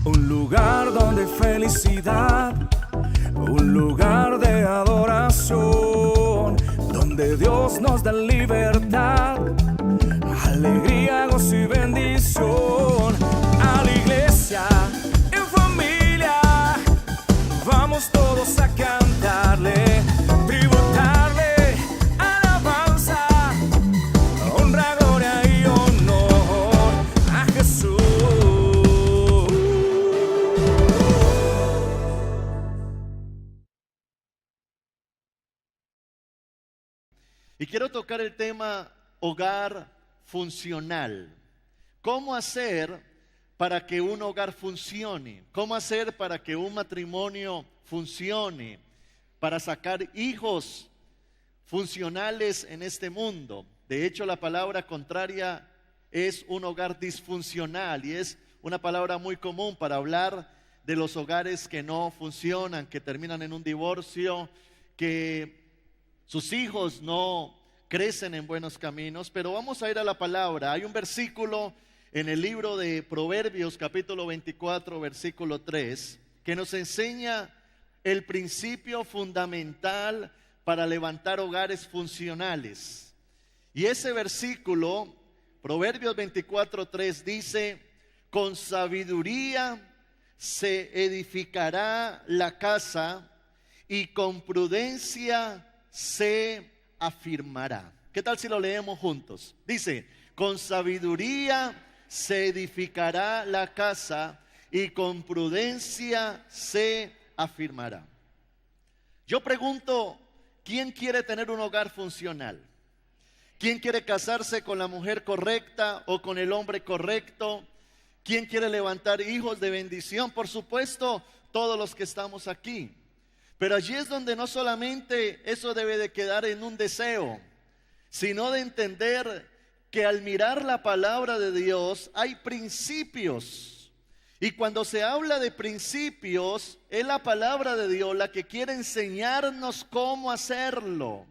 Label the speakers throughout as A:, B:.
A: Un lugar donde felicidad, un lugar de adoración, donde Dios nos da libertad, alegría, gozo y bendición. A la iglesia, en familia, vamos todos a cantarle, tributarle, alabanza, honra, gloria y honor a Jesús.
B: Y quiero tocar el tema hogar funcional. ¿Cómo hacer para que un hogar funcione? ¿Cómo hacer para que un matrimonio funcione? Para sacar hijos funcionales en este mundo. De hecho, la palabra contraria es un hogar disfuncional y es una palabra muy común para hablar de los hogares que no funcionan, que terminan en un divorcio, que sus hijos no crecen en buenos caminos. Pero vamos a ir a la palabra. Hay un versículo en el libro de Proverbios, capítulo 24, versículo 3, que nos enseña el principio fundamental para levantar hogares funcionales. Y ese versículo, Proverbios 24, 3, dice: con sabiduría se edificará la casa y con prudencia se afirmará. ¿Qué tal si lo leemos juntos? Dice: con sabiduría se edificará la casa y con prudencia se afirmará. Yo pregunto, ¿quién quiere tener un hogar funcional? ¿Quién quiere casarse con la mujer correcta o con el hombre correcto? ¿Quién quiere levantar hijos de bendición? Por supuesto, todos los que estamos aquí. Pero allí es donde no solamente eso debe de quedar en un deseo, sino de entender que al mirar la palabra de Dios hay principios. Y cuando se habla de principios, es la palabra de Dios la que quiere enseñarnos cómo hacerlo.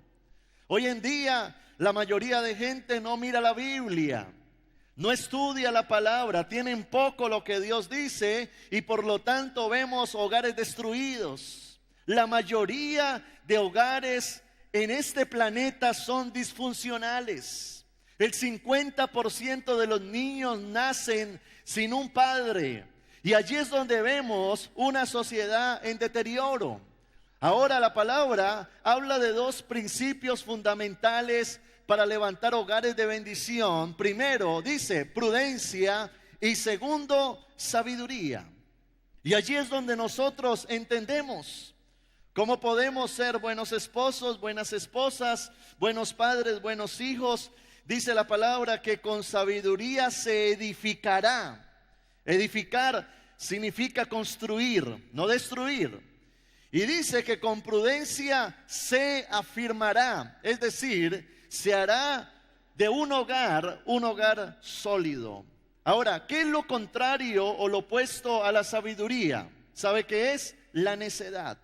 B: Hoy en día la mayoría de gente no mira la Biblia, no estudia la palabra, tienen poco lo que Dios dice y por lo tanto vemos hogares destruidos. La mayoría de hogares en este planeta son disfuncionales. El 50% de los niños nacen sin un padre. Y allí es donde vemos una sociedad en deterioro. Ahora la palabra habla de dos principios fundamentales para levantar hogares de bendición. Primero dice prudencia y segundo sabiduría. Y allí es donde nosotros entendemos cómo podemos ser buenos esposos, buenas esposas, buenos padres, buenos hijos. Dice la palabra que con sabiduría se edificará. Edificar significa construir, no destruir. Y dice que con prudencia se afirmará, es decir, se hará de un hogar sólido. Ahora, ¿qué es lo contrario o lo opuesto a la sabiduría? ¿Sabe qué es? La necedad.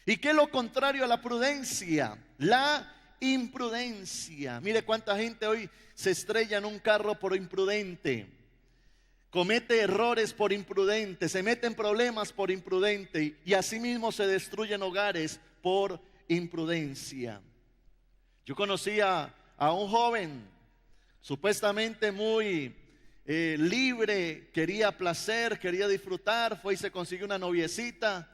B: ¿Y qué es lo contrario a la prudencia? La imprudencia. Mire cuánta gente hoy se estrella en un carro por imprudente, comete errores por imprudente, se mete en problemas por imprudente y asimismo se destruyen hogares por imprudencia. Yo conocía a un joven supuestamente muy libre, quería placer, quería disfrutar, fue y se consiguió una noviecita.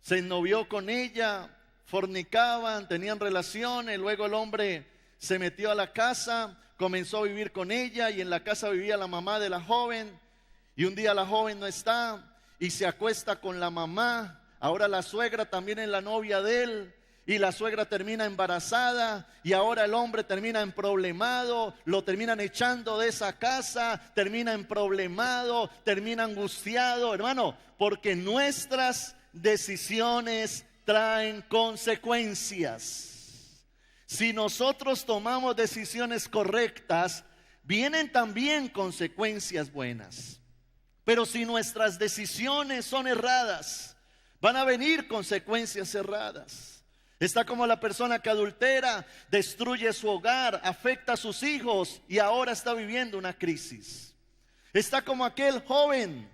B: Se ennovió con ella, fornicaban, tenían relaciones, luego el hombre se metió a la casa, comenzó a vivir con ella y en la casa vivía la mamá de la joven y un día la joven no está y se acuesta con la mamá. Ahora la suegra también es la novia de él y la suegra termina embarazada y ahora el hombre termina emproblemado, lo terminan echando de esa casa, termina emproblemado, termina angustiado, hermano, porque nuestras decisiones traen consecuencias. Si nosotros tomamos decisiones correctas, vienen también consecuencias buenas. Pero si nuestras decisiones son erradas, van a venir consecuencias erradas. Está como la persona que adultera, destruye su hogar, afecta a sus hijos y ahora está viviendo una crisis. Está como aquel joven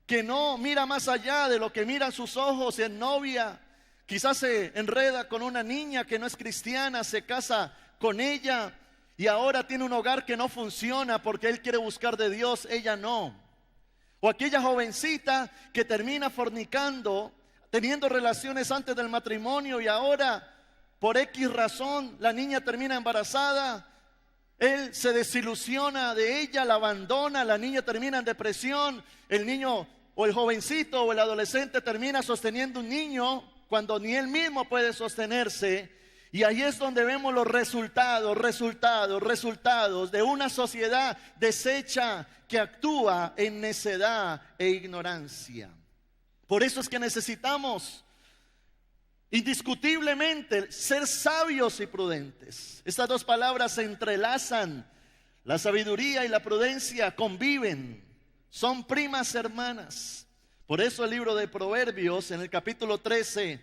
B: que no mira más allá de lo que miran sus ojos en novia. Quizás se enreda con una niña que no es cristiana, se casa con ella y ahora tiene un hogar que no funciona porque él quiere buscar de Dios, ella no. O aquella jovencita que termina fornicando, teniendo relaciones antes del matrimonio y ahora por X razón la niña termina embarazada. Él se desilusiona de ella, la abandona, la niña termina en depresión, el niño o el jovencito o el adolescente termina sosteniendo un niño cuando ni él mismo puede sostenerse. Y ahí es donde vemos los resultados de una sociedad deshecha que actúa en necedad e ignorancia. Por eso es que necesitamos indiscutiblemente ser sabios y prudentes. Estas dos palabras se entrelazan. La sabiduría y la prudencia conviven, son primas hermanas. Por eso el libro de Proverbios en el capítulo 3,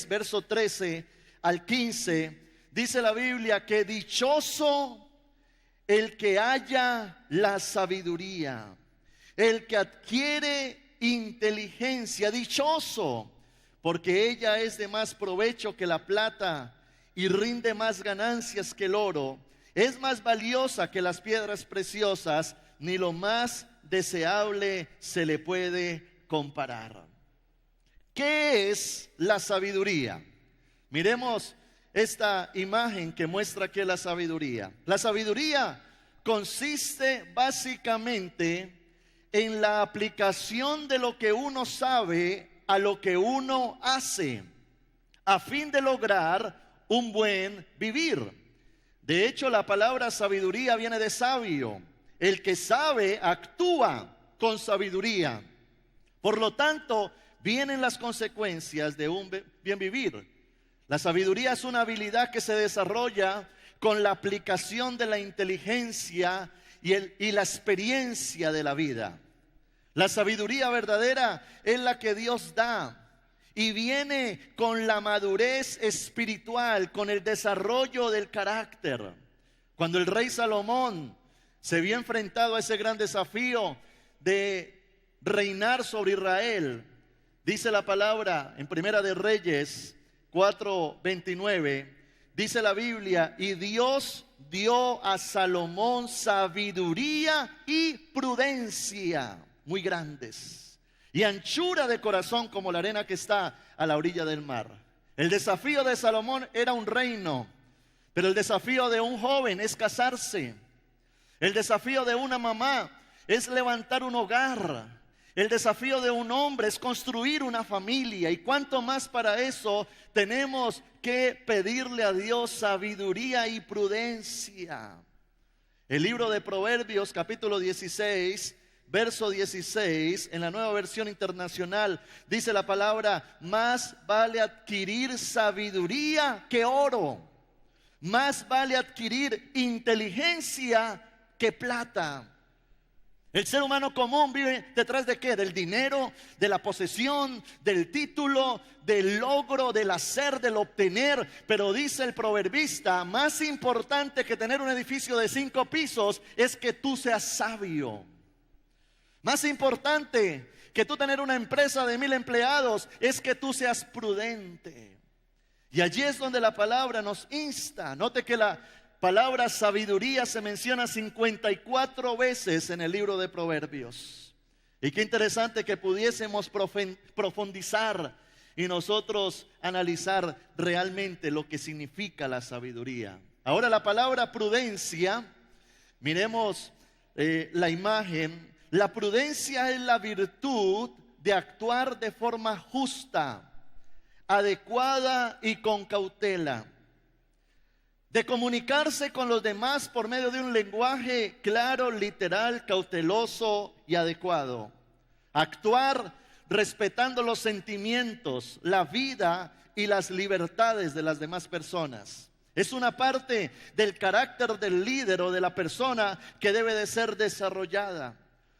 B: verso 13 al 15, dice la Biblia que dichoso el que haya la sabiduría, el que adquiere inteligencia, dichoso, porque ella es de más provecho que la plata y rinde más ganancias que el oro. Es más valiosa que las piedras preciosas, ni lo más deseable se le puede comparar. ¿Qué es la sabiduría? Miremos esta imagen que muestra que la sabiduría. La sabiduría consiste básicamente en la aplicación de lo que uno sabe a lo que uno hace, a fin de lograr un buen vivir. De hecho, la palabra sabiduría viene de sabio. El que sabe actúa con sabiduría. Por lo tanto, vienen las consecuencias de un bien vivir. La sabiduría es una habilidad que se desarrolla con la aplicación de la inteligencia y la experiencia de la vida. La sabiduría verdadera es la que Dios da y viene con la madurez espiritual, con el desarrollo del carácter. Cuando el rey Salomón se vio enfrentado a ese gran desafío de reinar sobre Israel, dice la palabra en Primera de Reyes 4:29, dice la Biblia, y Dios dio a Salomón sabiduría y prudencia muy grandes, y anchura de corazón como la arena que está a la orilla del mar. El desafío de Salomón era un reino, pero el desafío de un joven es casarse. El desafío de una mamá es levantar un hogar. El desafío de un hombre es construir una familia. Y cuánto más para eso tenemos que pedirle a Dios sabiduría y prudencia. El libro de Proverbios capítulo 16, verso 16, en la Nueva Versión Internacional, dice la palabra: más vale adquirir sabiduría que oro, más vale adquirir inteligencia que plata. El ser humano común vive detrás de ¿qué? Del dinero, de la posesión, del título, del logro, del hacer, del obtener. Pero dice el proverbista, más importante que tener un edificio de 5 pisos es que tú seas sabio. Más importante que tú tener una empresa de 1000 empleados es que tú seas prudente. Y allí es donde la palabra nos insta. Note que la palabra sabiduría se menciona 54 veces en el libro de Proverbios. Y qué interesante que pudiésemos profundizar y nosotros analizar realmente lo que significa la sabiduría. Ahora la palabra prudencia, miremos la imagen. La prudencia es la virtud de actuar de forma justa, adecuada y con cautela, de comunicarse con los demás por medio de un lenguaje claro, literal, cauteloso y adecuado. Actuar respetando los sentimientos, la vida y las libertades de las demás personas. Es una parte del carácter del líder o de la persona que debe de ser desarrollada.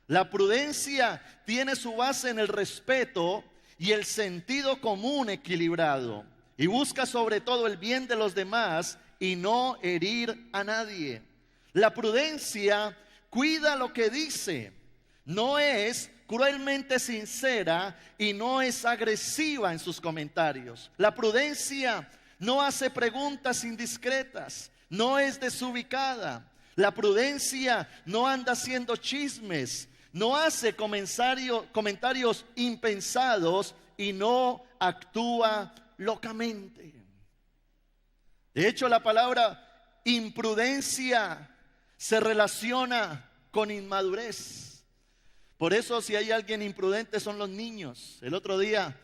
B: La prudencia tiene su base en el respeto y el sentido común equilibrado, y busca sobre todo el bien de los demás y no herir a nadie. La prudencia cuida lo que dice. No es cruelmente sincera y no es agresiva en sus comentarios. La prudencia no hace preguntas indiscretas, no es desubicada. La prudencia no anda haciendo chismes, no hace comentarios impensados y no actúa locamente. De hecho, la palabra imprudencia se relaciona con inmadurez. Por eso, si hay alguien imprudente, son los niños. El otro día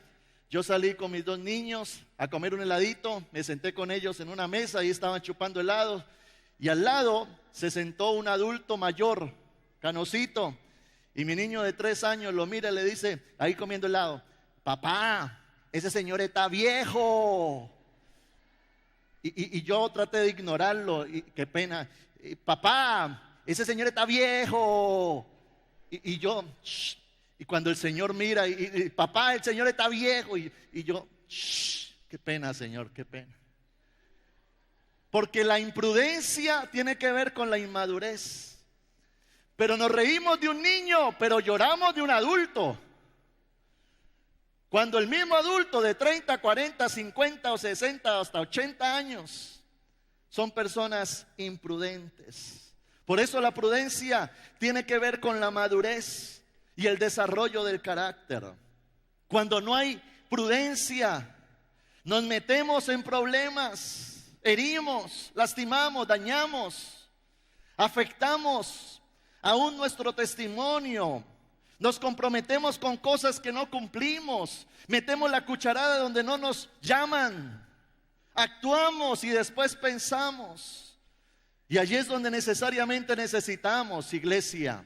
B: yo salí con mis 2 niños a comer un heladito, me senté con ellos en una mesa y estaban chupando helado, y al lado se sentó un adulto mayor, canosito, y mi niño de 3 años lo mira y le dice, ahí comiendo helado, papá, ese señor está viejo. Y yo traté de ignorarlo, y qué pena, papá, ese señor está viejo. Y yo, shh. Y cuando el Señor mira, y papá, el Señor está viejo, y yo, shh, qué pena, Señor, qué pena. Porque la imprudencia tiene que ver con la inmadurez. Pero nos reímos de un niño, pero lloramos de un adulto. Cuando el mismo adulto de 30, 40, 50 o 60 hasta 80 años son personas imprudentes. Por eso la prudencia tiene que ver con la madurez y el desarrollo del carácter. Cuando no hay prudencia, nos metemos en problemas, herimos, lastimamos, dañamos, afectamos aún nuestro testimonio. Nos comprometemos con cosas que no cumplimos, metemos la cucharada donde no nos llaman, actuamos y después pensamos. Y allí es donde necesariamente necesitamos, iglesia,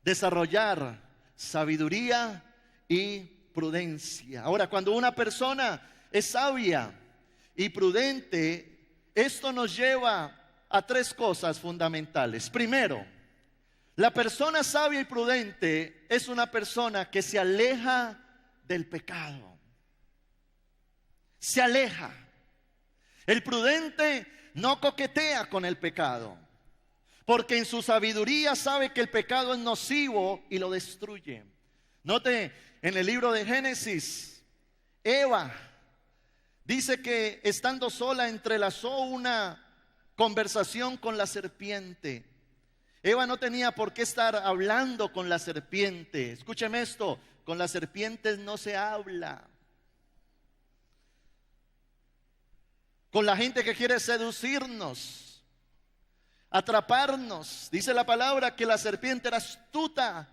B: desarrollar sabiduría y prudencia. Ahora, cuando una persona es sabia y prudente, esto nos lleva a 3 cosas fundamentales. Primero, la persona sabia y prudente es una persona que se aleja del pecado. Se aleja. El prudente no coquetea con el pecado, porque en su sabiduría sabe que el pecado es nocivo y lo destruye. Note en el libro de Génesis, Eva dice que estando sola entrelazó una conversación con la serpiente. Eva no tenía por qué estar hablando con la serpiente. Escúcheme esto, con las serpientes no se habla. Con la gente que quiere seducirnos, atraparnos. Dice la palabra que la serpiente era astuta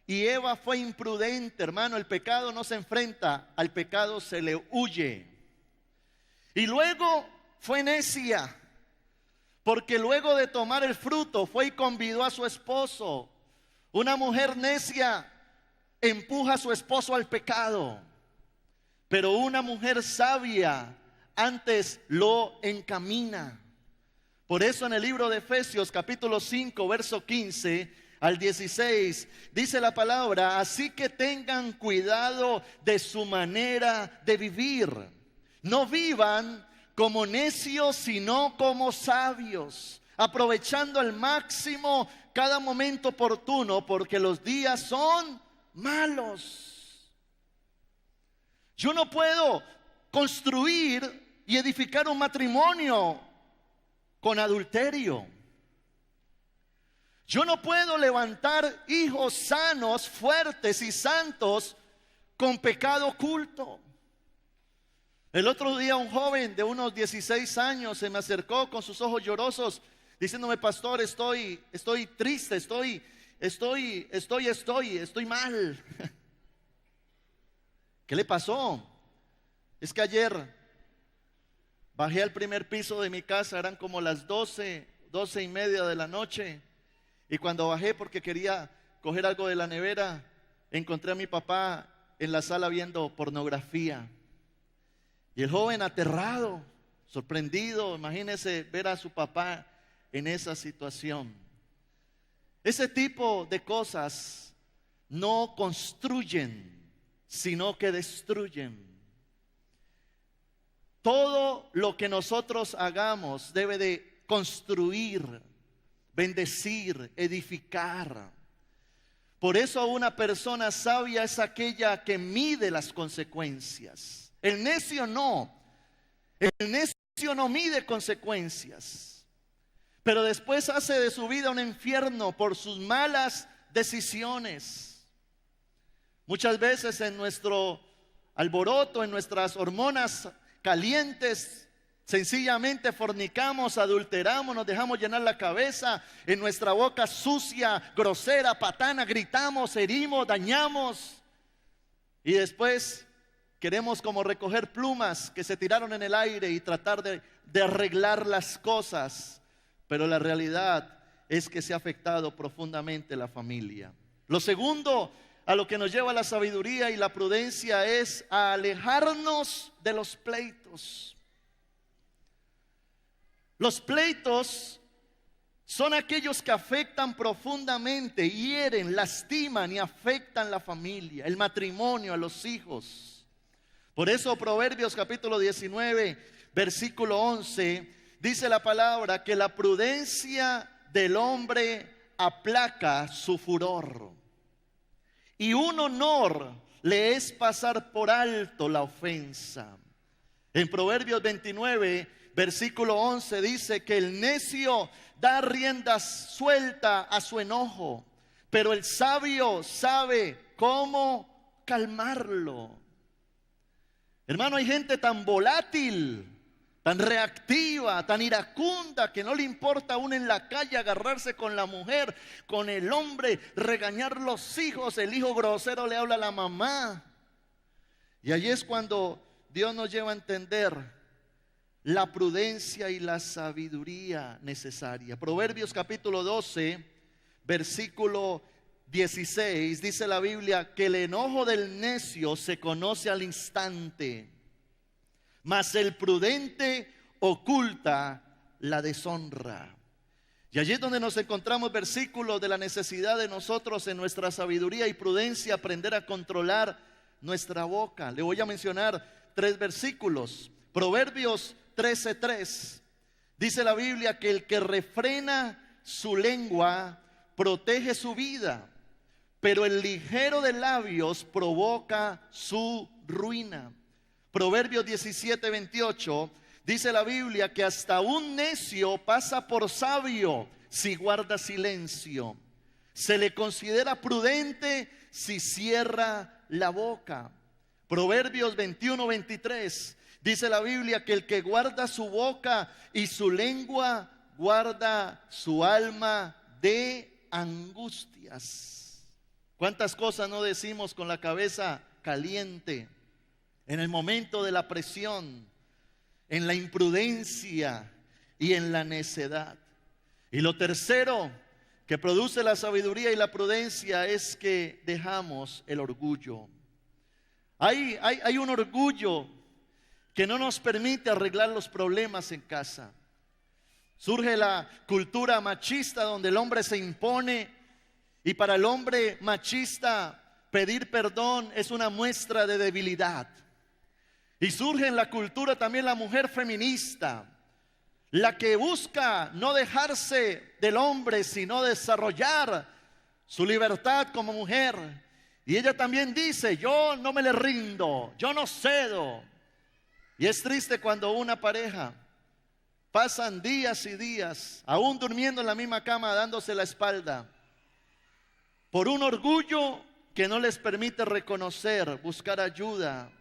B: y Eva fue imprudente. Hermano, el pecado no se enfrenta, al pecado se le huye. Y luego fue necia, porque luego de tomar el fruto fue y convidó a su esposo. Una mujer necia empuja a su esposo al pecado, pero una mujer sabia antes lo encamina. Por eso en el libro de Efesios capítulo 5 verso 15 al 16 dice la palabra: así que tengan cuidado de su manera de vivir. No vivan como necios, sino como sabios, aprovechando al máximo cada momento oportuno, porque los días son malos. Yo no puedo construir y edificar un matrimonio con adulterio. Yo no puedo levantar hijos sanos, fuertes y santos con pecado oculto. El otro día un joven de unos 16 años se me acercó con sus ojos llorosos diciéndome: pastor, estoy triste, estoy mal. ¿Qué le pasó? Es que ayer bajé al primer piso de mi casa, eran como las 12:30 de la noche, y cuando bajé porque quería coger algo de la nevera, encontré a mi papá en la sala viendo pornografía. Y el joven aterrado, sorprendido, imagínese ver a su papá en esa situación. Ese tipo de cosas no construyen, sino que destruyen. Todo lo que nosotros hagamos debe de construir, bendecir, edificar. Por eso una persona sabia es aquella que mide las consecuencias. El necio no. El necio no mide consecuencias, pero después hace de su vida un infierno por sus malas decisiones. Muchas veces en nuestro alboroto, en nuestras hormonas calientes, sencillamente fornicamos, adulteramos, nos dejamos llenar la cabeza, en nuestra boca sucia, grosera, patana, gritamos, herimos, dañamos. Y después queremos como recoger plumas que se tiraron en el aire y tratar de arreglar las cosas. Pero la realidad es que se ha afectado profundamente la familia. Lo segundo a lo que nos lleva la sabiduría y la prudencia es a alejarnos de los pleitos. Los pleitos son aquellos que afectan profundamente, hieren, lastiman y afectan la familia, el matrimonio, a los hijos. Por eso Proverbios capítulo 19, versículo 11, dice la palabra que la prudencia del hombre aplaca su furor, y un honor le es pasar por alto la ofensa. En Proverbios 29, versículo 11 dice que el necio da rienda suelta a su enojo, pero el sabio sabe cómo calmarlo. Hermano, hay gente tan volátil, tan reactiva, tan iracunda, que no le importa aún en la calle agarrarse con la mujer, con el hombre, regañar los hijos. El hijo grosero le habla a la mamá. Y allí es cuando Dios nos lleva a entender la prudencia y la sabiduría necesaria. Proverbios capítulo 12, versículo 16, dice la Biblia que el enojo del necio se conoce al instante, mas el prudente oculta la deshonra. Y allí es donde nos encontramos versículos de la necesidad de nosotros en nuestra sabiduría y prudencia aprender a controlar nuestra boca. Le voy a mencionar 3 versículos. Proverbios 13:3, dice la Biblia que el que refrena su lengua protege su vida, pero el ligero de labios provoca su ruina. Proverbios 17:28, dice la Biblia que hasta un necio pasa por sabio si guarda silencio. Se le considera prudente si cierra la boca. Proverbios 21:23, dice la Biblia que el que guarda su boca y su lengua guarda su alma de angustias. ¿Cuántas cosas no decimos con la cabeza caliente? En el momento de la presión, en la imprudencia y en la necedad. Y lo tercero que produce la sabiduría y la prudencia es que dejamos el orgullo. Hay un orgullo que no nos permite arreglar los problemas en casa. Surge la cultura machista donde el hombre se impone, y para el hombre machista pedir perdón es una muestra de debilidad. Y surge en la cultura también la mujer feminista, la que busca no dejarse del hombre, sino desarrollar su libertad como mujer. Y ella también dice: yo no me le rindo, yo no cedo. Y es triste cuando una pareja pasan días y días, aún durmiendo en la misma cama, dándose la espalda, por un orgullo que no les permite reconocer, buscar ayuda.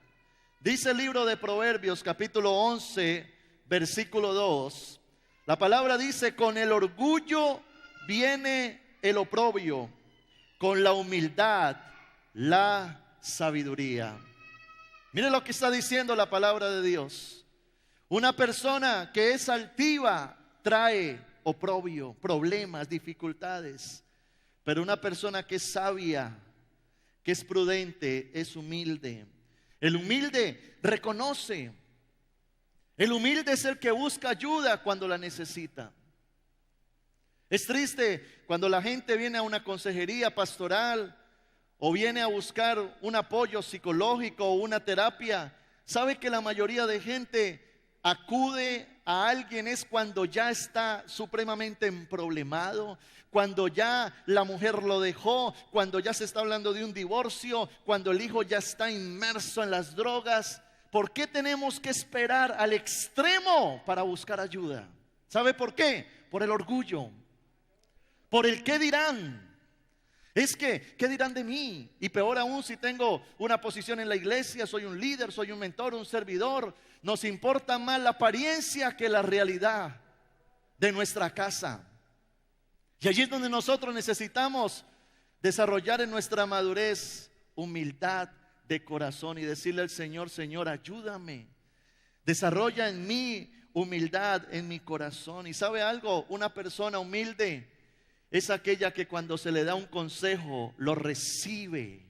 B: Dice el libro de Proverbios capítulo 11, versículo 2, la palabra dice: con el orgullo viene el oprobio, con la humildad la sabiduría. Mire lo que está diciendo la palabra de Dios. Una persona que es altiva trae oprobio, problemas, dificultades. Pero una persona que es sabia, que es prudente, es humilde. El humilde reconoce. El humilde es el que busca ayuda cuando la necesita. Es triste cuando la gente viene a una consejería pastoral o viene a buscar un apoyo psicológico o una terapia. Sabe que la mayoría de gente acude a alguien es cuando ya está supremamente emproblemado, cuando ya la mujer lo dejó, cuando ya se está hablando de un divorcio, cuando el hijo ya está inmerso en las drogas. ¿Por qué tenemos que esperar al extremo para buscar ayuda? ¿Sabe por qué? Por el orgullo, por el qué dirán. Es que, ¿qué dirán de mí? Y peor aún si tengo una posición en la iglesia, soy un líder, soy un mentor, un servidor. Nos importa más la apariencia que la realidad de nuestra casa. Y allí es donde nosotros necesitamos desarrollar en nuestra madurez humildad de corazón y decirle al Señor: Señor, ayúdame. Desarrolla en mí humildad en mi corazón. Y ¿sabe algo? Una persona humilde es aquella que cuando se le da un consejo lo recibe.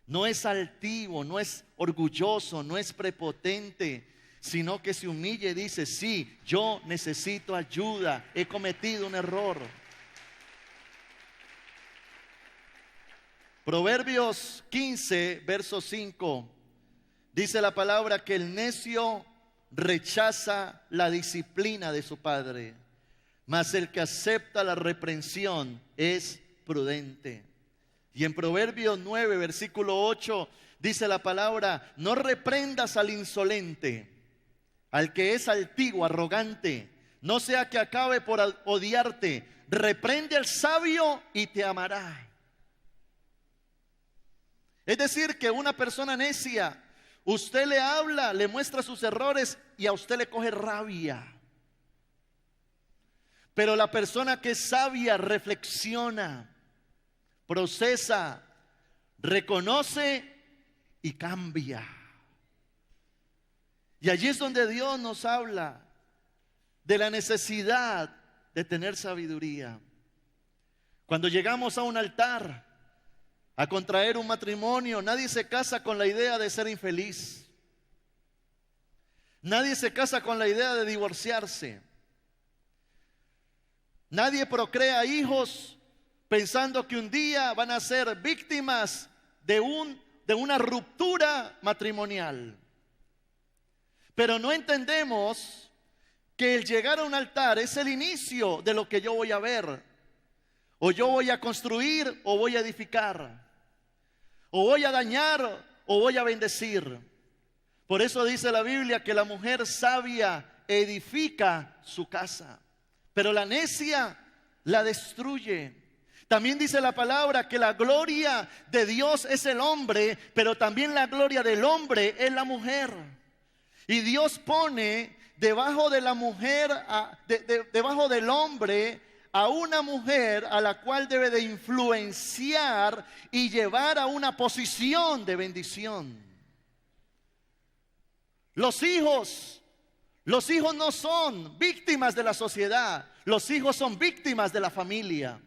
B: No es altivo, no es orgulloso, no es prepotente, sino que se humilla y dice: sí, yo necesito ayuda, he cometido un error. Proverbios 15, verso 5, dice la palabra que el necio rechaza la disciplina de su padre, mas el que acepta la reprensión es prudente. Y en Proverbios 9, versículo 8, dice la palabra: no reprendas al insolente, al que es altivo, arrogante, no sea que acabe por odiarte. Reprende al sabio y te amará. Es decir, que una persona necia, usted le habla, le muestra sus errores y a usted le coge rabia. Pero la persona que es sabia reflexiona, procesa, reconoce y cambia. Y allí es donde Dios nos habla de la necesidad de tener sabiduría. Cuando llegamos a un altar a contraer un matrimonio, nadie se casa con la idea de ser infeliz. Nadie se casa con la idea de divorciarse. Nadie procrea hijos pensando que un día van a ser víctimas de una ruptura matrimonial. Pero no entendemos que el llegar a un altar es el inicio de lo que yo voy a ver. O yo voy a construir o voy a edificar. O voy a dañar o voy a bendecir. Por eso dice la Biblia que la mujer sabia edifica su casa, pero la necia la destruye. También dice la palabra que la gloria de Dios es el hombre, pero también la gloria del hombre es la mujer. Y Dios pone debajo de la mujer, debajo del hombre, a una mujer a la cual debe de influenciar y llevar a una posición de bendición. Los hijos no son víctimas de la sociedad, los hijos son víctimas de la familia.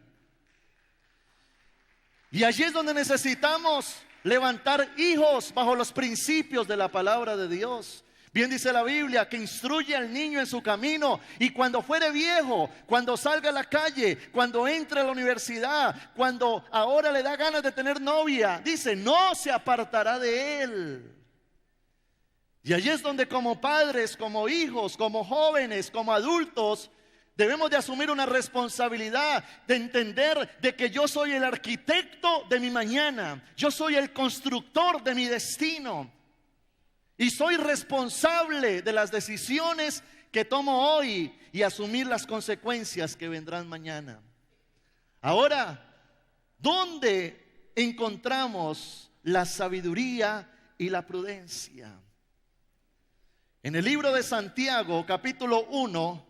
B: Y allí es donde necesitamos levantar hijos bajo los principios de la palabra de Dios. Bien dice la Biblia que instruye al niño en su camino y cuando fuere viejo, cuando salga a la calle, cuando entre a la universidad, cuando ahora le da ganas de tener novia, dice, no se apartará de él. Y allí es donde como padres, como hijos, como jóvenes, como adultos, debemos de asumir una responsabilidad de entender de que yo soy el arquitecto de mi mañana, yo soy el constructor de mi destino. Y soy responsable de las decisiones que tomo hoy y asumir las consecuencias que vendrán mañana. Ahora, ¿dónde encontramos la sabiduría y la prudencia? En el libro de Santiago, capítulo 1,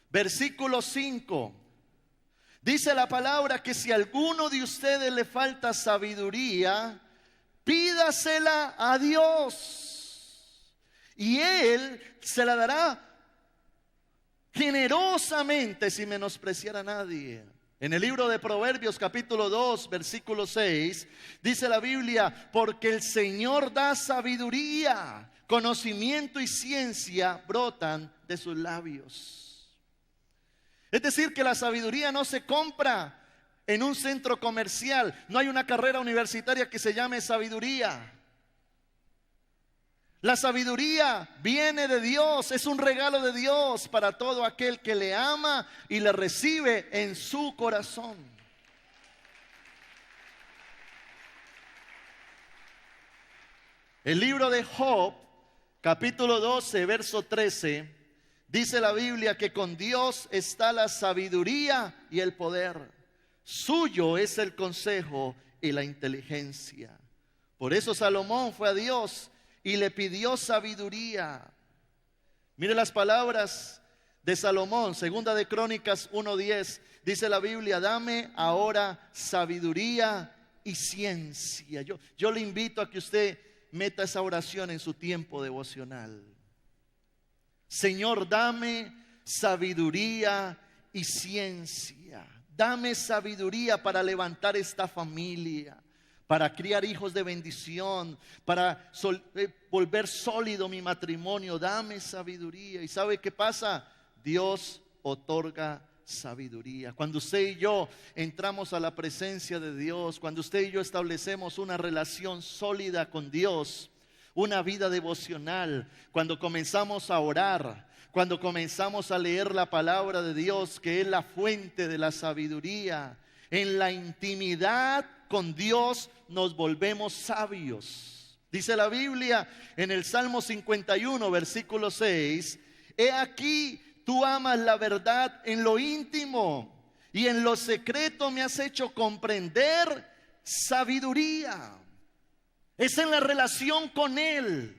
B: versículo 5, dice la palabra que si a alguno de ustedes le falta sabiduría, pídasela a Dios. Y Él se la dará generosamente sin menospreciar a nadie. En el libro de Proverbios capítulo 2 versículo 6 dice la Biblia: porque el Señor da sabiduría, conocimiento y ciencia brotan de sus labios. Es decir, que la sabiduría no se compra en un centro comercial. No hay una carrera universitaria que se llame sabiduría. La sabiduría viene de Dios, es un regalo de Dios para todo aquel que le ama y le recibe en su corazón. El libro de Job, capítulo 12, verso 13, dice la Biblia que con Dios está la sabiduría y el poder. Suyo es el consejo y la inteligencia. Por eso Salomón fue a Dios y le pidió sabiduría. Mire las palabras de Salomón, segunda de Crónicas 1:10. Dice la Biblia: dame ahora sabiduría y ciencia. Yo le invito a que usted meta esa oración en su tiempo devocional. Señor, dame sabiduría y ciencia. Dame sabiduría para levantar esta familia, para criar hijos de bendición, para volver sólido mi matrimonio. Dame sabiduría. ¿Y sabe qué pasa? Dios otorga sabiduría. Cuando usted y yo entramos a la presencia de Dios, cuando usted y yo establecemos una relación sólida con Dios, una vida devocional, cuando comenzamos a orar, cuando comenzamos a leer la palabra de Dios, que es la fuente de la sabiduría, en la intimidad con Dios nos volvemos sabios. Dice la Biblia en el Salmo 51, versículo 6: he aquí, tú amas la verdad en lo íntimo, y en lo secreto me has hecho comprender sabiduría. Es en la relación con Él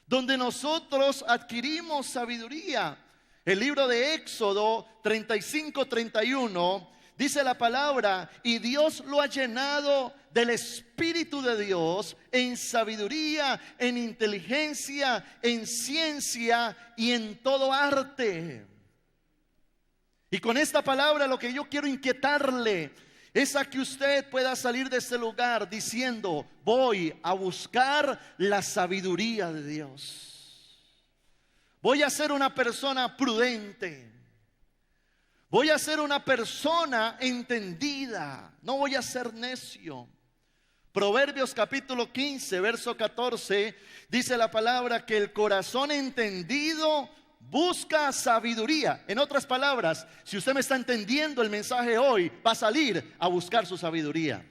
B: donde nosotros adquirimos sabiduría. El libro de Éxodo 35:31 dice la palabra: y Dios lo ha llenado del Espíritu de Dios en sabiduría, en inteligencia, en ciencia y en todo arte. Y con esta palabra lo que yo quiero inquietarle es a que usted pueda salir de este lugar diciendo: voy a buscar la sabiduría de Dios. Voy a ser una persona prudente. Voy a ser una persona entendida. No voy a ser necio. Proverbios capítulo 15, verso 14, dice la palabra que el corazón entendido busca sabiduría. En otras palabras, si usted me está entendiendo el mensaje hoy, va a salir a buscar su sabiduría.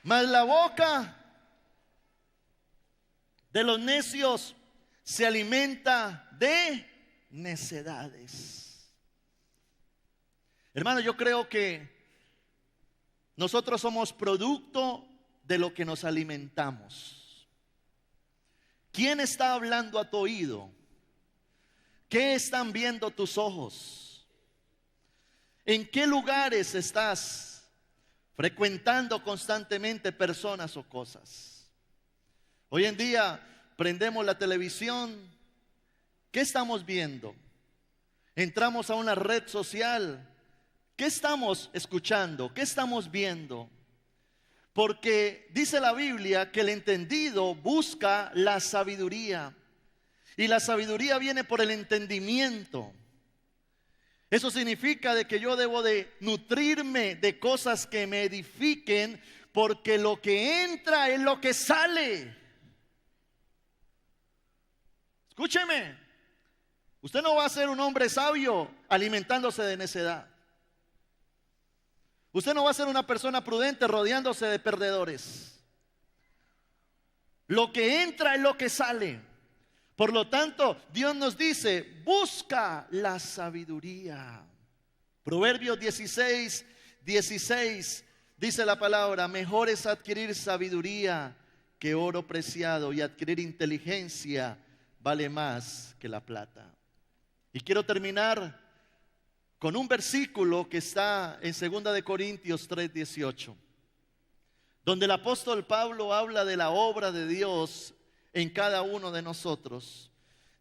B: Mas la boca de los necios se alimenta de necedades. Hermano, yo creo que nosotros somos producto de lo que nos alimentamos. ¿Quién está hablando a tu oído? ¿Qué están viendo tus ojos? ¿En qué lugares estás frecuentando constantemente personas o cosas? Hoy en día prendemos la televisión. ¿Qué estamos viendo? Entramos a una red social. ¿Qué estamos escuchando? ¿Qué estamos viendo? Porque dice la Biblia que el entendido busca la sabiduría. Y la sabiduría viene por el entendimiento. Eso significa de que yo debo de nutrirme de cosas que me edifiquen, porque lo que entra es lo que sale. Escúcheme, usted no va a ser un hombre sabio alimentándose de necedad. Usted no va a ser una persona prudente rodeándose de perdedores. Lo que entra es lo que sale. Por lo tanto, Dios nos dice: busca la sabiduría. Proverbios 16:16 dice la palabra: mejor es adquirir sabiduría que oro preciado, y adquirir inteligencia vale más que la plata. Y quiero terminar con un versículo que está en 2 de Corintios 3:18, donde el apóstol Pablo habla de la obra de Dios en cada uno de nosotros.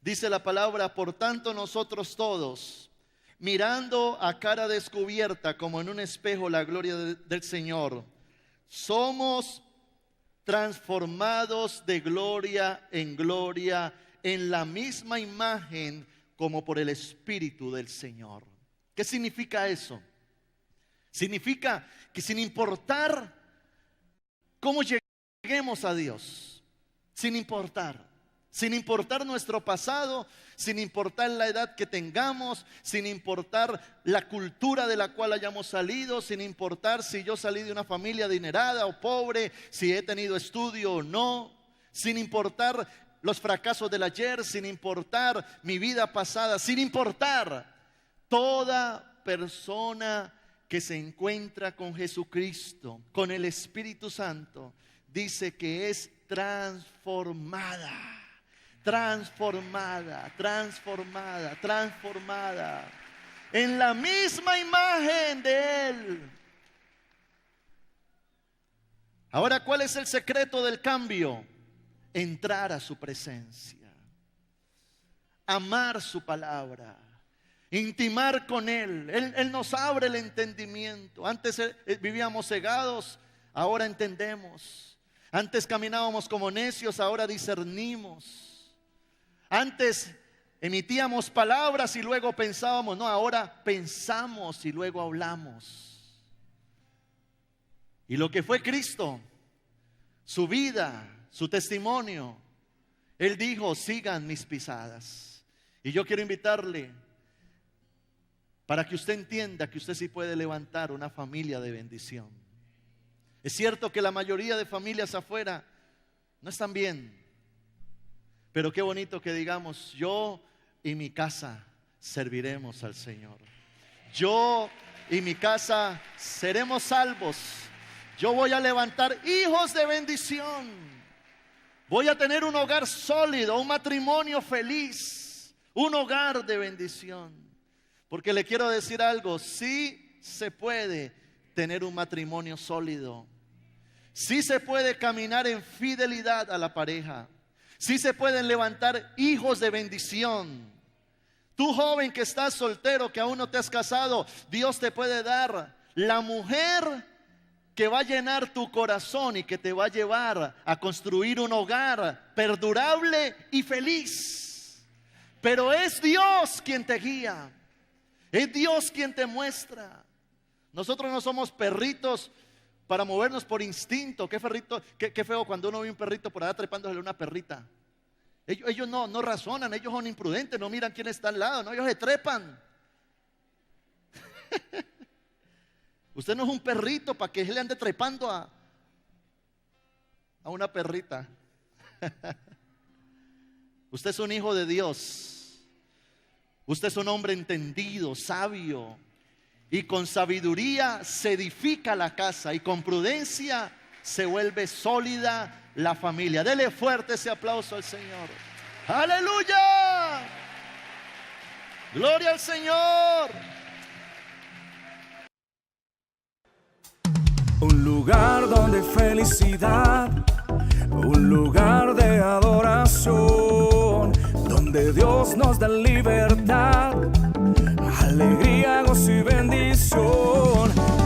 B: Dice la palabra: por tanto nosotros todos, mirando a cara descubierta como en un espejo la gloria del Señor, somos transformados de gloria en gloria en la misma imagen como por el Espíritu del Señor. ¿Qué significa eso? Significa que sin importar cómo lleguemos a Dios, sin importar nuestro pasado, sin importar la edad que tengamos, sin importar la cultura de la cual hayamos salido, sin importar si yo salí de una familia adinerada o pobre, si he tenido estudio o no, sin importar los fracasos del ayer, sin importar mi vida pasada, sin importar. Toda persona que se encuentra con Jesucristo, con el Espíritu Santo, dice que es transformada, en la misma imagen de Él. Ahora, ¿cuál es el secreto del cambio? Entrar a su presencia, amar su palabra, intimar con Él. Él nos abre el entendimiento. Antes vivíamos cegados, ahora entendemos. Antes caminábamos como necios, ahora discernimos. Antes emitíamos palabras y luego pensábamos, no, ahora pensamos y luego hablamos. Y lo que fue Cristo, su vida, su testimonio, Él dijo, sigan mis pisadas. Y yo quiero invitarle para que usted entienda que usted sí puede levantar una familia de bendición. Es cierto que la mayoría de familias afuera no están bien, pero qué bonito que digamos, yo y mi casa serviremos al Señor. Yo y mi casa seremos salvos. Yo voy a levantar hijos de bendición. Voy a tener un hogar sólido, un matrimonio feliz, un hogar de bendición. Porque le quiero decir algo, sí se puede tener un matrimonio sólido. Sí se puede caminar en fidelidad a la pareja. Sí se pueden levantar hijos de bendición. Tú joven que estás soltero, que aún no te has casado, Dios te puede dar la mujer que va a llenar tu corazón y que te va a llevar a construir un hogar perdurable y feliz. Pero es Dios quien te guía. Es Dios quien te muestra. Nosotros no somos perritos para movernos por instinto. Qué feo cuando uno ve un perrito por allá trepándose a una perrita. Ellos no razonan, ellos son imprudentes, no miran quién está al lado, no, ellos se trepan. Usted no es un perrito para que él le ande trepando a una perrita. Usted es un hijo de Dios. Usted es un hombre entendido, sabio, y con sabiduría se edifica la casa y con prudencia se vuelve sólida la familia. Dele fuerte ese aplauso al Señor. ¡Aleluya! ¡Gloria al Señor!
A: Un lugar donde felicidad, un lugar de adoración, donde Dios nos da libertad, alegría, gozo y bendición.